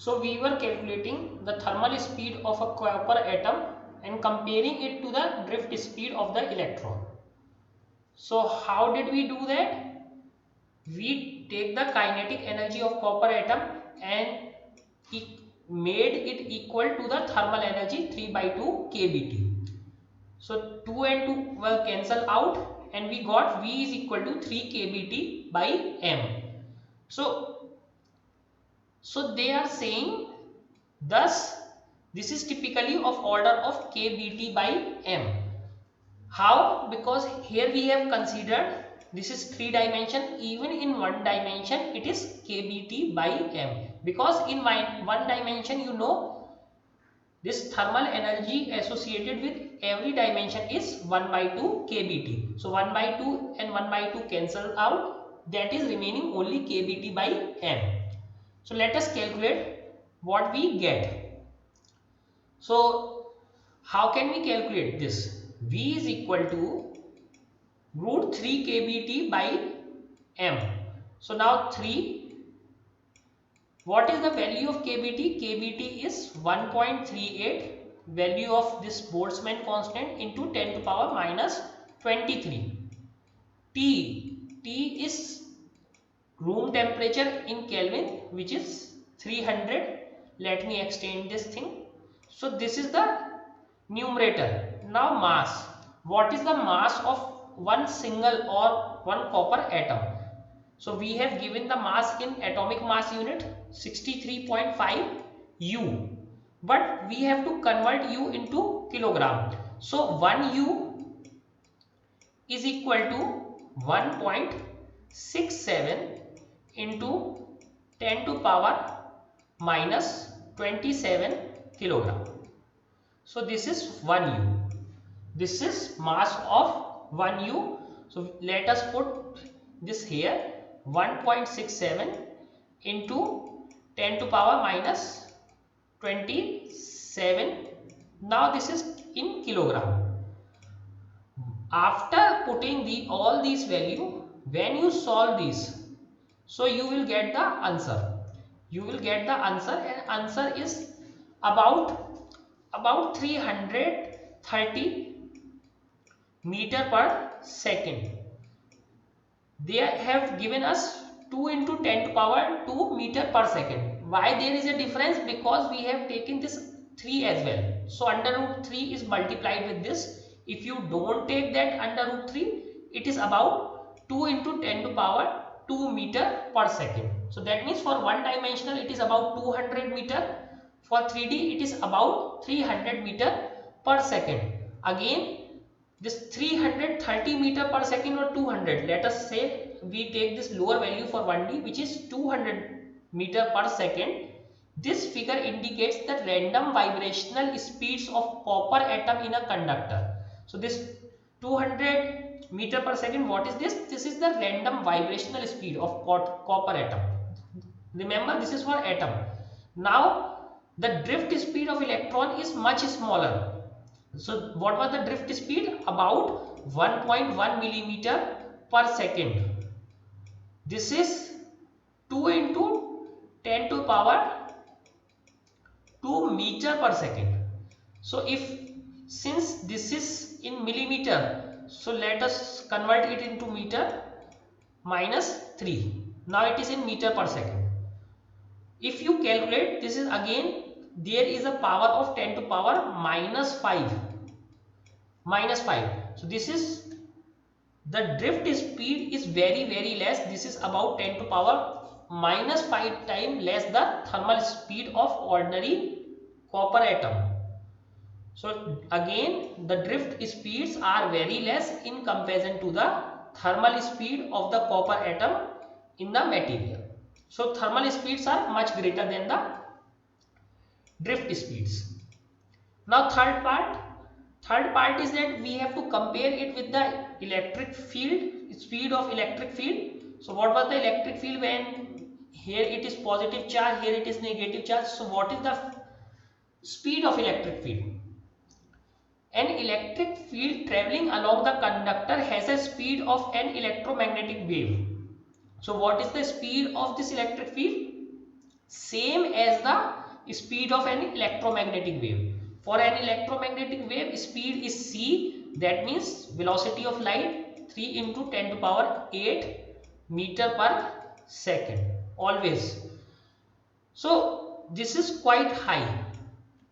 So we were calculating the thermal speed of a copper atom and comparing it to the drift speed of the electron. So how did we do that? We take the kinetic energy of copper atom and made it equal to the thermal energy 3 by 2 kBT. So 2 and 2 will cancel out and we got V is equal to 3 kBT by M. So they are saying thus this is typically of order of kBT by M. How? Because here we have considered this is 3 dimension, even in 1 dimension it is kBT by M, because in 1 dimension you know this thermal energy associated with every dimension is 1 by 2 kBT. So 1 by 2 and 1 by 2 cancel out, that is remaining only kBT by M. So let us calculate what we get. So how can we calculate this? V is equal to root 3 kBT by M. So now 3, what is the value of kBT? kBT is 1.38, value of this Boltzmann constant into 10 to power minus 23. T is room temperature in Kelvin, which is 300. Let me extend this thing. So this is the numerator. Now mass. What is the mass of one single or one copper atom? So we have given the mass in atomic mass unit 63.5 U, but we have to convert U into kilogram. So 1 U is equal to 1.67 into 10 to power minus 27 kilogram. So this is 1 U. This is mass of 1 U. So let us put this here, 1.67 into 10 to power minus 27. Now this is in kilogram. After putting all these value, when you solve this, so you will get the answer. You will get the answer, and answer is about 330 meter per second. They have given us 2 into 10 to power 2 meter per second. Why there is a difference? Because we have taken this 3 as well. So under root 3 is multiplied with this. If you don't take that under root 3, it is about 2 into 10 to power 2 meter per second. So that means for one dimensional it is about 200 meter. For 3D it is about 300 meter per second. Again, this 330 meter per second or 200, let us say we take this lower value for 1D, which is 200 meter per second. This figure indicates the random vibrational speeds of copper atom in a conductor. So this 200 meter per second, what is this? This is the random vibrational speed of copper atom. Remember, this is for atom. Now the drift speed of electron is much smaller. So what was the drift speed? About 1.1 millimeter per second. This is 2 into 10 to power 2 meter per second. So since this is in millimeter, so let us convert it into meter, minus 3. Now it is in meter per second. If you calculate, this is again, there is a power of 10 to power minus 5. So this is the drift speed is very less. This is about 10 to power minus 5 times less the thermal speed of ordinary copper atom. So again, the drift speeds are very less in comparison to the thermal speed of the copper atom in the material. So thermal speeds are much greater than the drift speeds. Now third part is that we have to compare it with the electric field, speed of electric field. So what was the electric field when here it is positive charge, here it is negative charge? So what is the speed of electric field? An electric field traveling along the conductor has a speed of an electromagnetic wave. So what is the speed of this electric field? same as the speed of an electromagnetic wave. For an electromagnetic wave, speed is c, that means velocity of light 3 into 10 to power 8 meter per second always. So this is quite high.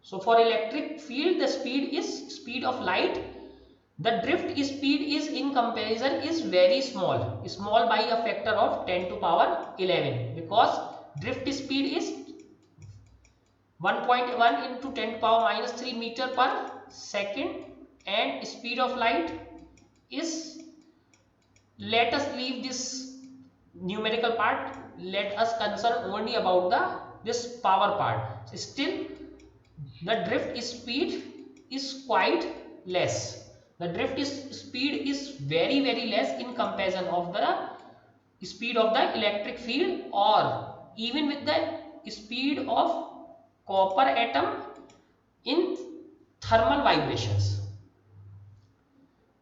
So for electric field, the speed is speed of light. The drift speed is in comparison is very small by a factor of 10 to power 11, because drift speed is 1.1 into 10 to power minus 3 meter per second, and speed of light is, let us leave this numerical part, let us concern only about the this power part. Still the drift speed is quite less. The drift speed is very less in comparison of the speed of the electric field, or even with the speed of copper atom in thermal vibrations.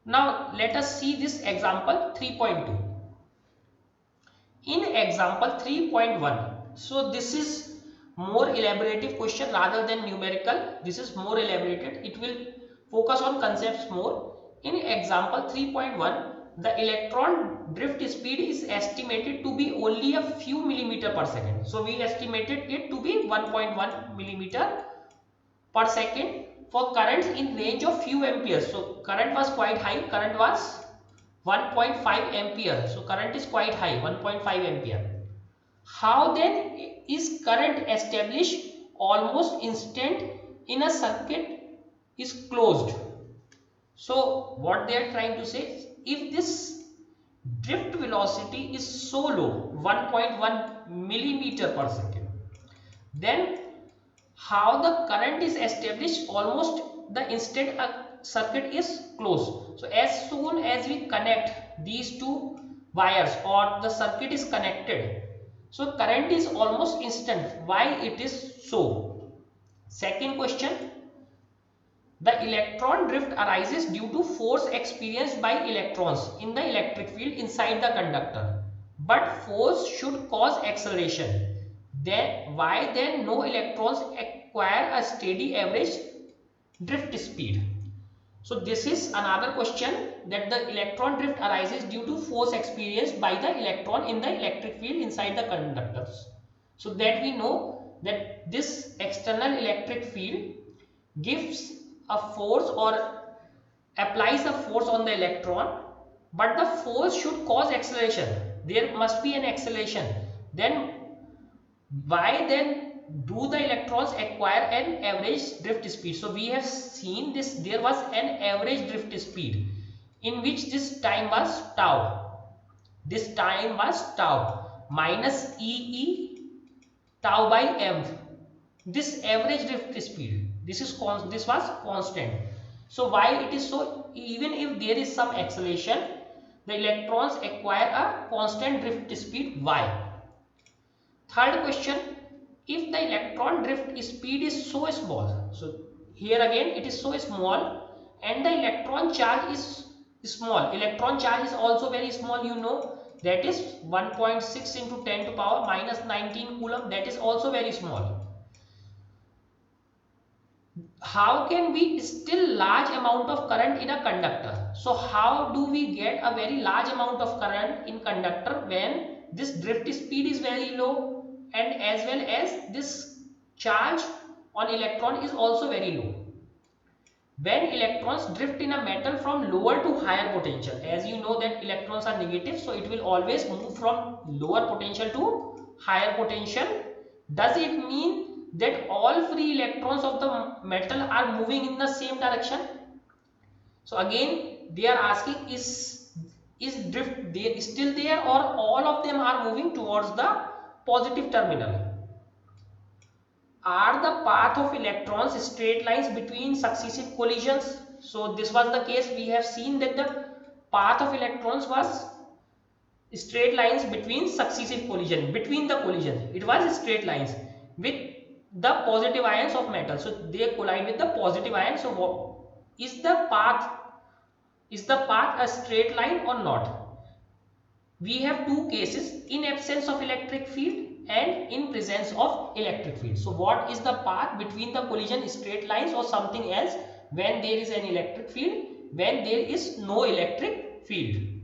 Now let us see this example 3.2. In example 3.1, so this is more elaborative question rather than numerical. This is more elaborated. It will focus on concepts more. In example 3.1, the electron drift speed is estimated to be only a few millimeter per second. So we estimated it to be 1.1 millimeter per second for currents in range of few amperes. So current was quite high. Current was 1.5 ampere. So current is quite high, 1.5 ampere. How then is current established almost instant in a circuit is closed? So what they are trying to say, if this drift velocity is so low, 1.1 millimeter per second, then how the current is established almost the instant a circuit is closed? So as soon as we connect these two wires or the circuit is connected, so current is almost instant. Why it is so? Second question, the electron drift arises due to force experienced by electrons in the electric field inside the conductor, but force should cause acceleration. Then why then no electrons acquire a steady average drift speed? So this is another question, that the electron drift arises due to force experienced by the electron in the electric field inside the conductors. So that we know that this external electric field gives a force or applies a force on the electron, but the force should cause acceleration. There must be an acceleration. Then why then do the electrons acquire an average drift speed? So we have seen this, there was an average drift speed in which this time was tau. This time was tau minus E tau by m. This average drift speed, this was constant. So why it is so? Even if there is some acceleration, the electrons acquire a constant drift speed. Why? Third question, if the electron drift speed is so small, so here again it is so small, and the electron charge is small. Electron charge is also very small, you know, that is 1.6 into 10 to power minus 19 coulomb. That is also very small. How can we still large amount of current in a conductor? So how do we get a very large amount of current in conductor when this drift speed is very low, and as well as this charge on electron is also very low? When electrons drift in a metal from lower to higher potential, as you know that electrons are negative, so it will always move from lower potential to higher potential. Does it mean that all free electrons of the metal are moving in the same direction? So again they are asking, is drift there still there, or all of them are moving towards the positive terminal? Are the path of electrons straight lines between successive collisions? So this was the case. We have seen that the path of electrons was straight lines between successive collision. Between the collisions, it was straight lines with the positive ions of metal. So they collide with the positive ions. So is the path a straight line or not? We have two cases. In absence of electric field, and in presence of electric field. So what is the path between the collision, straight lines or something else when there is an electric field, when there is no electric field?